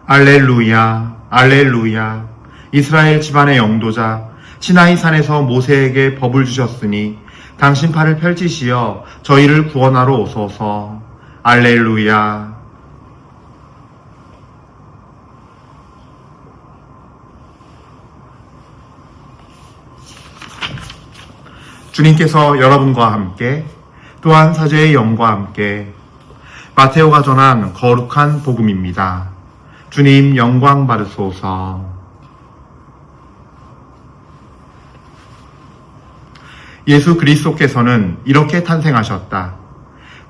알렐루야, 알렐루야. 이스라엘 집안의 영도자 시나이 산에서 모세에게 법을 주셨으니 당신 팔을 펼치시어 저희를 구원하러 오소서. 알렐루야. 주님께서 여러분과 함께 또한 사제의 영과 함께 마테오가 전한 거룩한 복음입니다. 주님 영광 받으소서. 예수 그리스도께서는 이렇게 탄생하셨다.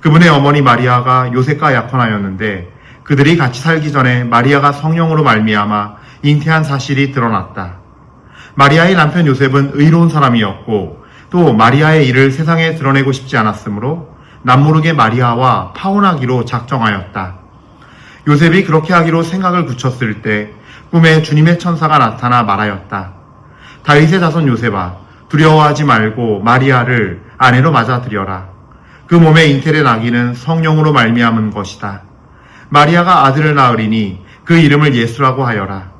그분의 어머니 마리아가 요셉과 약혼하였는데 그들이 같이 살기 전에 마리아가 성령으로 말미암아 잉태한 사실이 드러났다. 마리아의 남편 요셉은 의로운 사람이었고 또 마리아의 일을 세상에 드러내고 싶지 않았으므로 남모르게 마리아와 파혼하기로 작정하였다. 요셉이 그렇게 하기로 생각을 굳혔을 때 꿈에 주님의 천사가 나타나 말하였다. 다윗의 자손 요셉아, 두려워하지 말고 마리아를 아내로 맞아들여라. 그 몸에 잉태된 아기는 성령으로 말미암은 것이다. 마리아가 아들을 낳으리니 그 이름을 예수라고 하여라.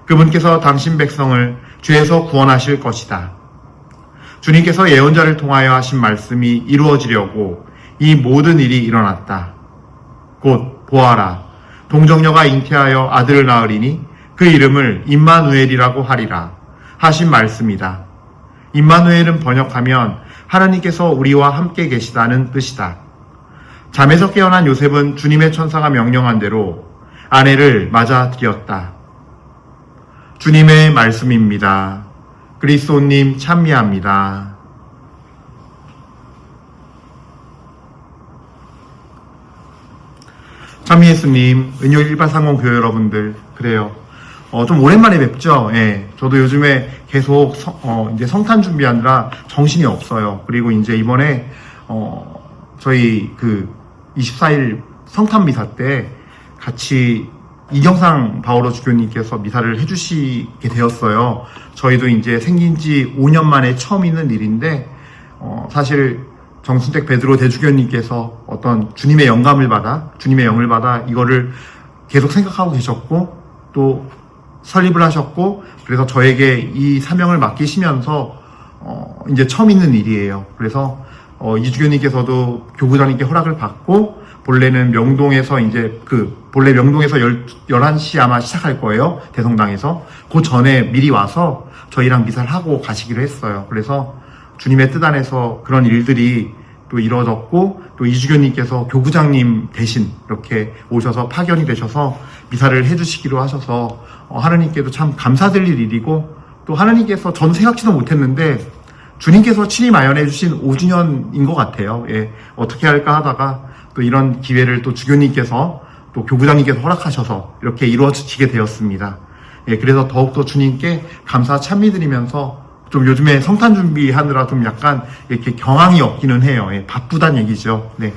그분께서 당신 백성을 죄에서 구원하실 것이다. 주님께서 예언자를 통하여 하신 말씀이 이루어지려고 이 모든 일이 일어났다. 곧 보아라, 동정녀가 잉태하여 아들을 낳으리니 그 이름을 임마누엘이라고 하리라 하신 말씀이다. 임마누엘은 번역하면 하나님께서 우리와 함께 계시다는 뜻이다. 잠에서 깨어난 요셉은 주님의 천사가 명령한 대로 아내를 맞아들였다. 주님의 말씀입니다. 그리스도님 찬미합니다. 찬미 예수님, 은요일 1830 교회 여러분들, 그래요. 좀 오랜만에 뵙죠? 예. 저도 요즘에 계속 이제 성탄 준비하느라 정신이 없어요. 그리고 이제 이번에, 저희 24일 성탄 미사 때 같이 이경상 바오로 주교님께서 미사를 해주시게 되었어요. 저희도 이제 생긴 지 5년 만에 처음 있는 일인데, 사실 정순택 베드로 대주교님께서 어떤 주님의 영감을 받아, 주님의 영을 받아 이거를 계속 생각하고 계셨고, 또 설립을 하셨고, 그래서 저에게 이 사명을 맡기시면서, 이제 처음 있는 일이에요. 그래서, 이주교님께서도 교구장님께 허락을 받고, 본래는 명동에서 이제 본래 명동에서 11시 아마 시작할 거예요. 대성당에서. 그 전에 미리 와서 저희랑 미사를 하고 가시기로 했어요. 그래서 주님의 뜻 안에서 그런 일들이 또 이루어졌고, 또 이주교님께서 교구장님 대신 이렇게 오셔서 파견이 되셔서 미사를 해주시기로 하셔서 하나님께도 참 감사드릴 일이고, 또 하나님께서 전 생각지도 못했는데 주님께서 친히 마련해 주신 5주년인 것 같아요. 예, 어떻게 할까 하다가 또 이런 기회를 또 주교님께서 또 교구장님께서 허락하셔서 이렇게 이루어지게 되었습니다. 예, 그래서 더욱더 주님께 감사 찬미드리면서 좀 요즘에 성탄 준비하느라 좀 약간 이렇게 경황이 없기는 해요. 예, 바쁘단 얘기죠. 네.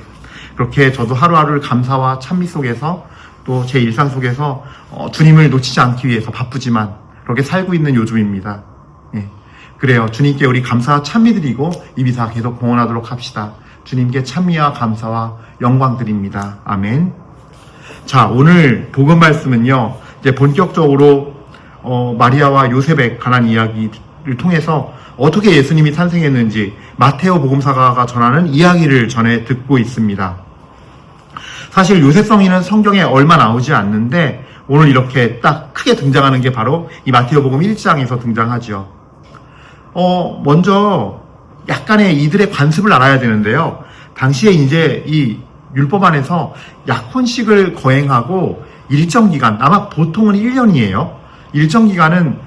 그렇게 저도 하루하루를 감사와 찬미 속에서 또 제 일상 속에서 주님을 놓치지 않기 위해서 바쁘지만 그렇게 살고 있는 요즘입니다. 예. 그래요. 주님께 우리 감사와 찬미 드리고 이 미사 계속 공헌하도록 합시다. 주님께 찬미와 감사와 영광 드립니다. 아멘. 자, 오늘 복음 말씀은요, 이제 본격적으로 마리아와 요셉에 관한 이야기를 통해서 어떻게 예수님이 탄생했는지 마테오 복음사가가 전하는 이야기를 전해 듣고 있습니다. 사실 요셉 성인은 성경에 얼마 나오지 않는데 오늘 이렇게 딱 크게 등장하는 게 바로 이 마테오 복음 1장에서 등장하죠. 먼저 약간의 이들의 관습을 알아야 되는데요. 당시에 이제 이 율법 안에서 약혼식을 거행하고 일정 기간, 아마 보통은 1년이에요. 일정 기간은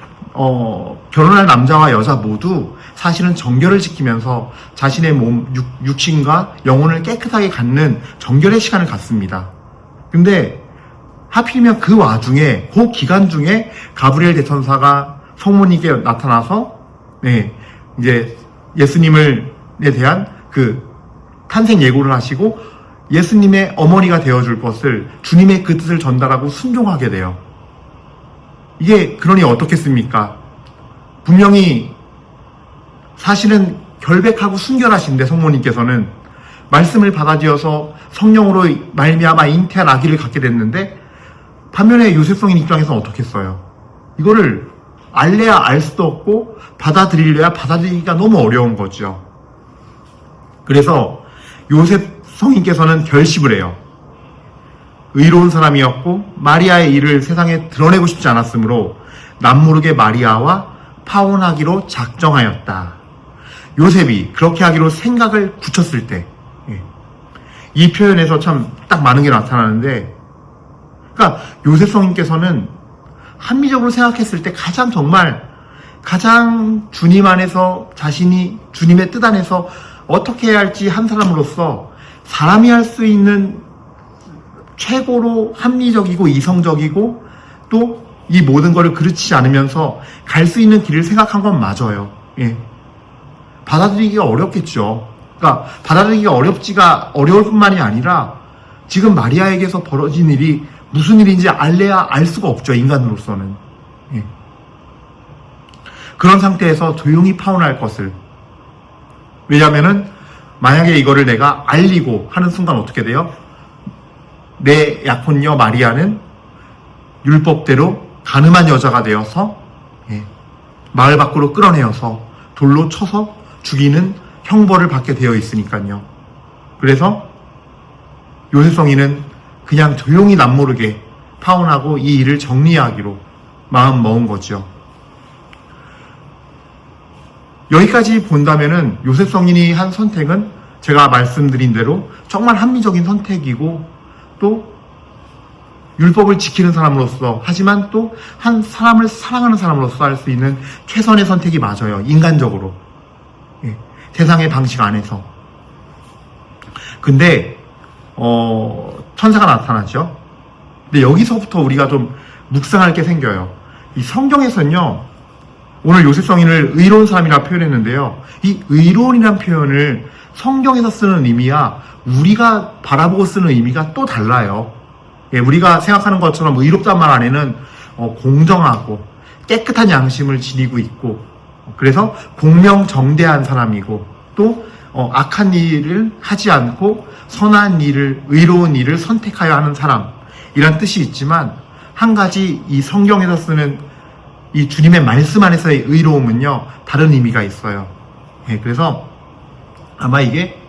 결혼할 남자와 여자 모두 사실은 정결을 지키면서 자신의 몸, 육신과 영혼을 깨끗하게 갖는 정결의 시간을 갖습니다. 근데 하필이면 그 와중에, 그 기간 중에 가브리엘 대천사가 성모님께 나타나서 이제 예수님에 대한 탄생 예고를 하시고 예수님의 어머니가 되어줄 것을 주님의 그 뜻을 전달하고 순종하게 돼요. 이게 그러니 어떻겠습니까? 분명히 사실은 결백하고 순결하신데 성모님께서는 말씀을 받아들여서 성령으로 말미암아 잉태한 아기를 갖게 됐는데 반면에 요셉 성인 입장에서는 어떻겠어요? 이거를 알래야 알 수도 없고 받아들이려야 받아들이기가 너무 어려운 거죠. 그래서 요셉 성인께서는 결심을 해요. 의로운 사람이었고 마리아의 일을 세상에 드러내고 싶지 않았으므로 남모르게 마리아와 파혼하기로 작정하였다. 요셉이 그렇게 하기로 생각을 굳혔을 때, 이 표현에서 참 딱 많은 게 나타나는데, 그러니까 요셉 성인께서는 합리적으로 생각했을 때 가장 주님 안에서 자신이 주님의 뜻 안에서 어떻게 해야 할지 한 사람으로서 사람이 할 수 있는 최고로 합리적이고 이성적이고 또 이 모든 것을 그르치지 않으면서 갈 수 있는 길을 생각한 건 맞아요. 받아들이기가 어렵겠죠. 그러니까 받아들이기가 어려울 뿐만이 아니라 지금 마리아에게서 벌어진 일이 무슨 일인지 알래야 알 수가 없죠. 인간으로서는. 그런 상태에서 조용히 파혼할 것을. 왜냐하면은 만약에 이거를 내가 알리고 하는 순간 어떻게 돼요? 내 약혼녀 마리아는 율법대로 가늠한 여자가 되어서 마을 밖으로 끌어내어서 돌로 쳐서 죽이는 형벌을 받게 되어 있으니까요. 그래서 요셉 성인은 그냥 조용히 남모르게 파혼하고 이 일을 정리하기로 마음 먹은 거죠. 여기까지 본다면은 요셉 성인이 한 선택은 제가 말씀드린 대로 정말 합리적인 선택이고 또 율법을 지키는 사람으로서 하지만 또 한 사람을 사랑하는 사람으로서 할 수 있는 최선의 선택이 맞아요. 인간적으로. 세상의 방식 안에서. 근데 천사가 나타나죠. 근데 여기서부터 우리가 좀 묵상할 게 생겨요. 이 성경에서는요. 오늘 요셉 성인을 의로운 사람이라 표현했는데요. 이 의로운이라는 표현을 성경에서 쓰는 의미와 우리가 바라보고 쓰는 의미가 또 달라요. 우리가 생각하는 것처럼 의롭다는 말 안에는 공정하고 깨끗한 양심을 지니고 있고 그래서 공명정대한 사람이고 또 악한 일을 하지 않고 선한 일을 의로운 일을 선택하여 하는 사람 이란 뜻이 있지만 한 가지 이 성경에서 쓰는 이 주님의 말씀 안에서의 의로움은요 다른 의미가 있어요. 그래서 아마 이게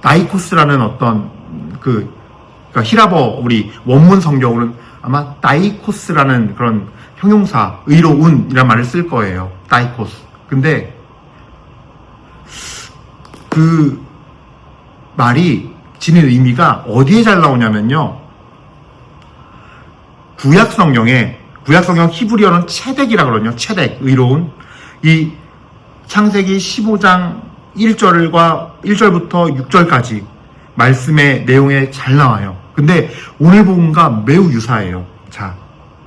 다이코스라는 어떤 그러니까 히라버 우리 원문 성경으로는 아마 다이코스라는 그런 형용사 의로운이란 말을 쓸 거예요. 다이코스. 근데 그 말이 지닌 의미가 어디에 잘 나오냐면요. 구약 성경 히브리어는 체덱이라고 그러거든요. 체덱, 의로운. 이 창세기 15장 1절부터 6절까지 말씀의 내용에 잘 나와요. 근데 오늘 본문과 매우 유사해요. 자,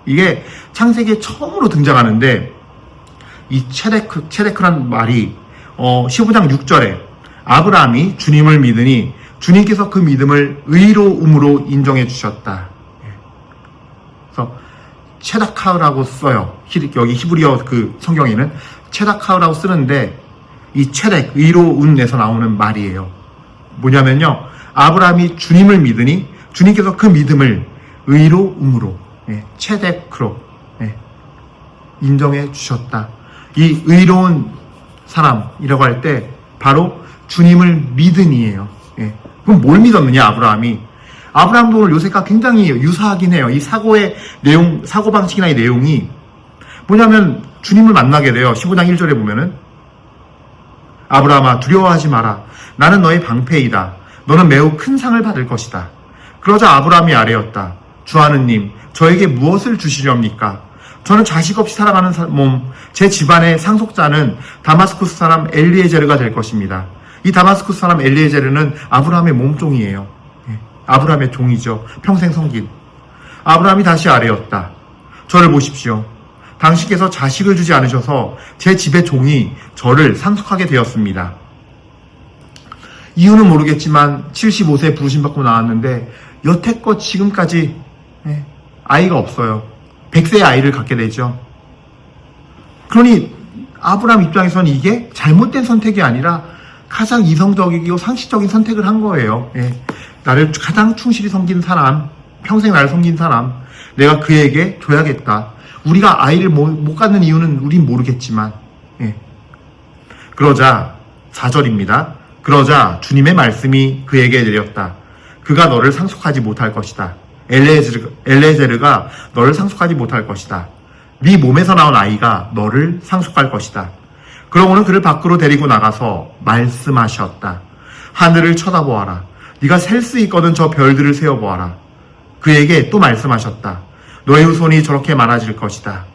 이게 창세기에 처음으로 등장하는데 이 체데크란 말이 15장 6절에 아브라함이 주님을 믿으니 주님께서 그 믿음을 의로움으로 인정해 주셨다. 그래서 체다카우라고 써요. 여기 히브리어 그 성경에는 체다카우라고 쓰는데 이 체덱, 의로운에서 나오는 말이에요. 뭐냐면요. 아브라함이 주님을 믿으니 주님께서 그 믿음을 의로움으로 체덱크로 인정해 주셨다. 이 의로운 사람이라고 할 때 바로 주님을 믿으니예요. 그럼 뭘 믿었느냐 아브라함이? 아브라함도 오늘 요셉과 굉장히 유사하긴 해요. 이 사고의 내용, 사고방식이나 이 내용이 뭐냐면 주님을 만나게 돼요. 15장 1절에 보면은 아브라함아 두려워하지 마라. 나는 너의 방패이다. 너는 매우 큰 상을 받을 것이다. 그러자 아브라함이 아뢰었다. 주 하느님, 저에게 무엇을 주시렵니까? 저는 자식 없이 살아가는 몸, 제 집안의 상속자는 다마스쿠스 사람 엘리에제르가 될 것입니다. 이 다마스쿠스 사람 엘리에제르는 아브라함의 몸종이에요. 아브라함의 종이죠. 평생 섬긴. 아브라함이 다시 아뢰었다. 저를 보십시오. 당신께서 자식을 주지 않으셔서 제 집의 종이 저를 상속하게 되었습니다. 이유는 모르겠지만 75세 부르심받고 나왔는데 여태껏 지금까지 아이가 없어요. 100세의 아이를 갖게 되죠. 그러니 아브라함 입장에서는 이게 잘못된 선택이 아니라 가장 이성적이고 상식적인 선택을 한 거예요. 나를 가장 충실히 섬긴 사람, 평생 나를 섬긴 사람, 내가 그에게 줘야겠다. 우리가 아이를 못 갖는 이유는 우린 모르겠지만, 예. 그러자 4절입니다. 그러자 주님의 말씀이 그에게 내렸다. 그가 너를 상속하지 못할 것이다. 엘레제르가 너를 상속하지 못할 것이다. 네 몸에서 나온 아이가 너를 상속할 것이다. 그러고는 그를 밖으로 데리고 나가서 말씀하셨다. 하늘을 쳐다보아라. 네가 셀 수 있거든 저 별들을 세어보아라. 그에게 또 말씀하셨다. 너의 후손이 저렇게 많아질 것이다.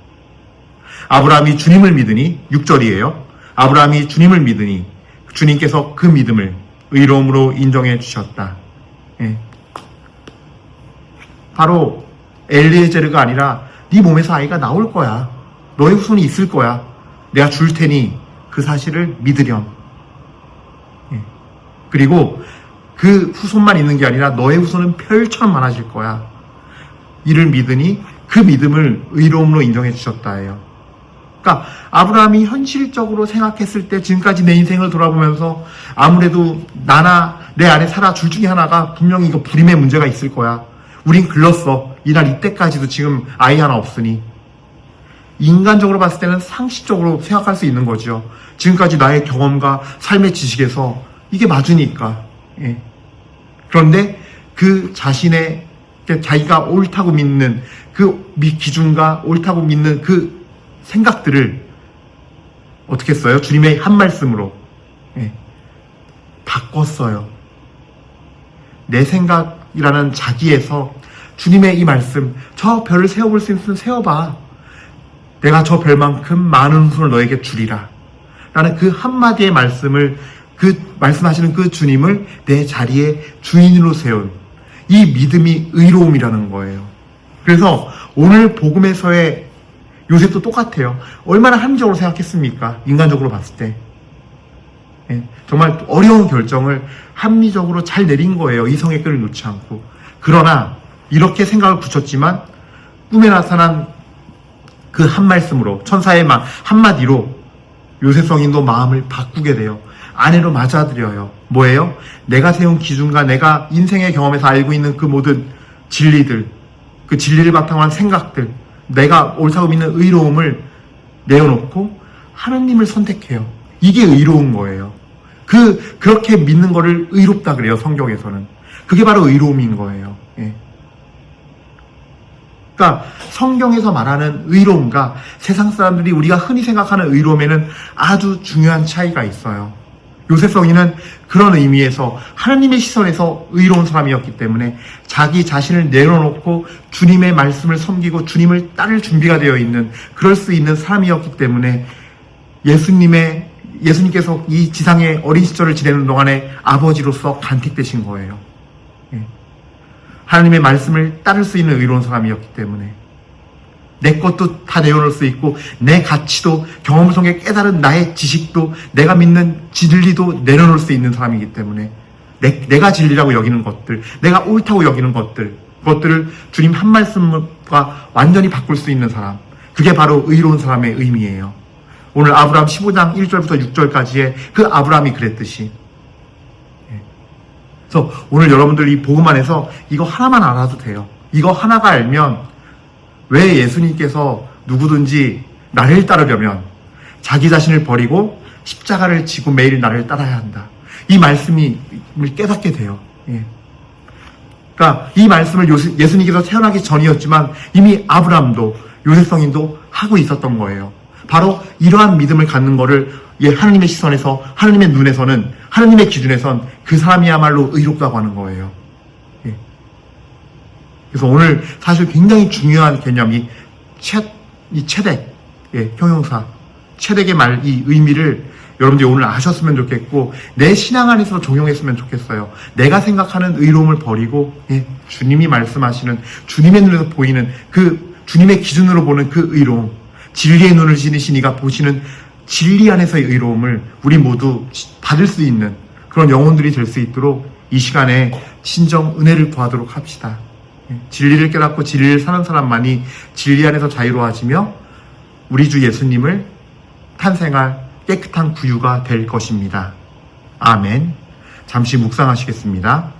아브라함이 주님을 믿으니 6절이에요. 아브라함이 주님을 믿으니 주님께서 그 믿음을 의로움으로 인정해 주셨다. 예. 바로 엘리에제르가 아니라 네 몸에서 아이가 나올 거야. 너의 후손이 있을 거야. 내가 줄 테니 그 사실을 믿으렴. 예. 그리고 그 후손만 있는 게 아니라 너의 후손은 별처럼 많아질 거야. 이를 믿으니 그 믿음을 의로움으로 인정해 주셨다예요. 그러니까 아브라함이 현실적으로 생각했을 때 지금까지 내 인생을 돌아보면서 아무래도 나나 내 안에 사라 둘 중에 하나가 분명히 이거 불임의 문제가 있을 거야. 우린 글렀어. 이날 이때까지도 지금 아이 하나 없으니. 인간적으로 봤을 때는 상식적으로 생각할 수 있는 거죠. 지금까지 나의 경험과 삶의 지식에서 이게 맞으니까. 예. 그런데 그 자신의 자기가 옳다고 믿는 그 기준과 옳다고 믿는 그 생각들을 어떻게 했어요? 주님의 한 말씀으로 바꿨어요. 내 생각이라는 자기에서 주님의 이 말씀, 저 별을 세워볼 수 있으면 세워봐. 내가 저 별만큼 많은 후손을 너에게 주리라. 라는 그 한마디의 말씀을, 그 말씀하시는 그 주님을 내 자리에 주인으로 세운 이 믿음이 의로움이라는 거예요. 그래서 오늘 복음에서의 요셉도 똑같아요. 얼마나 합리적으로 생각했습니까? 인간적으로 봤을 때. 정말 어려운 결정을 합리적으로 잘 내린 거예요. 이성의 끈을 놓지 않고. 그러나 이렇게 생각을 붙였지만 꿈에 나타난 그 한 말씀으로, 천사의 한마디로 요셉 성인도 마음을 바꾸게 돼요. 아내로 맞아들여요. 뭐예요? 내가 세운 기준과 내가 인생의 경험에서 알고 있는 그 모든 진리들, 그 진리를 바탕으로 한 생각들, 내가 옳다고 믿는 의로움을 내어놓고 하나님을 선택해요. 이게 의로운 거예요. 그렇게 믿는 거를 의롭다 그래요, 성경에서는. 그게 바로 의로움인 거예요. 예. 그러니까 성경에서 말하는 의로움과 세상 사람들이 우리가 흔히 생각하는 의로움에는 아주 중요한 차이가 있어요. 요셉 성인은 그런 의미에서 하나님의 시선에서 의로운 사람이었기 때문에 자기 자신을 내려놓고 주님의 말씀을 섬기고 주님을 따를 준비가 되어 있는, 그럴 수 있는 사람이었기 때문에 예수님께서 이 지상의 어린 시절을 지내는 동안에 아버지로서 간택되신 거예요. 하나님의 말씀을 따를 수 있는 의로운 사람이었기 때문에 내 것도 다 내어놓을 수 있고 내 가치도, 경험 속에 깨달은 나의 지식도, 내가 믿는 진리도 내려놓을 수 있는 사람이기 때문에 내가 진리라고 여기는 것들, 내가 옳다고 여기는 그것들을 주님 한 말씀과 완전히 바꿀 수 있는 사람, 그게 바로 의로운 사람의 의미예요. 오늘 아브라함 15장 1절부터 6절까지의 그 아브라함이 그랬듯이. 그래서 오늘 여러분들 이 복음 안에서 이거 하나만 알아도 돼요. 이거 하나가 알면 왜 예수님께서 누구든지 나를 따르려면 자기 자신을 버리고 십자가를 지고 매일 나를 따라야 한다. 이 말씀을 깨닫게 돼요. 예. 그러니까 이 말씀을 예수님께서 태어나기 전이었지만 이미 아브라함도 요셉 성인도 하고 있었던 거예요. 바로 이러한 믿음을 갖는 거를 하나님의 시선에서, 하나님의 눈에서는, 하나님의 기준에선 그 사람이야말로 의롭다고 하는 거예요. 예. 그래서 오늘 사실 굉장히 중요한 개념이 체덱, 형용사, 체덱의 이 의미를 여러분들이 오늘 아셨으면 좋겠고, 내 신앙 안에서 적용했으면 좋겠어요. 내가 생각하는 의로움을 버리고, 주님이 말씀하시는, 주님의 눈에서 보이는 그 주님의 기준으로 보는 그 의로움, 진리의 눈을 지니신 이가 보시는 진리 안에서의 의로움을 우리 모두 받을 수 있는 그런 영혼들이 될 수 있도록 이 시간에 진정 은혜를 구하도록 합시다. 진리를 깨닫고 진리를 사는 사람만이 진리 안에서 자유로워지며 우리 주 예수님을 탄생할 깨끗한 구유가 될 것입니다. 아멘. 잠시 묵상하시겠습니다.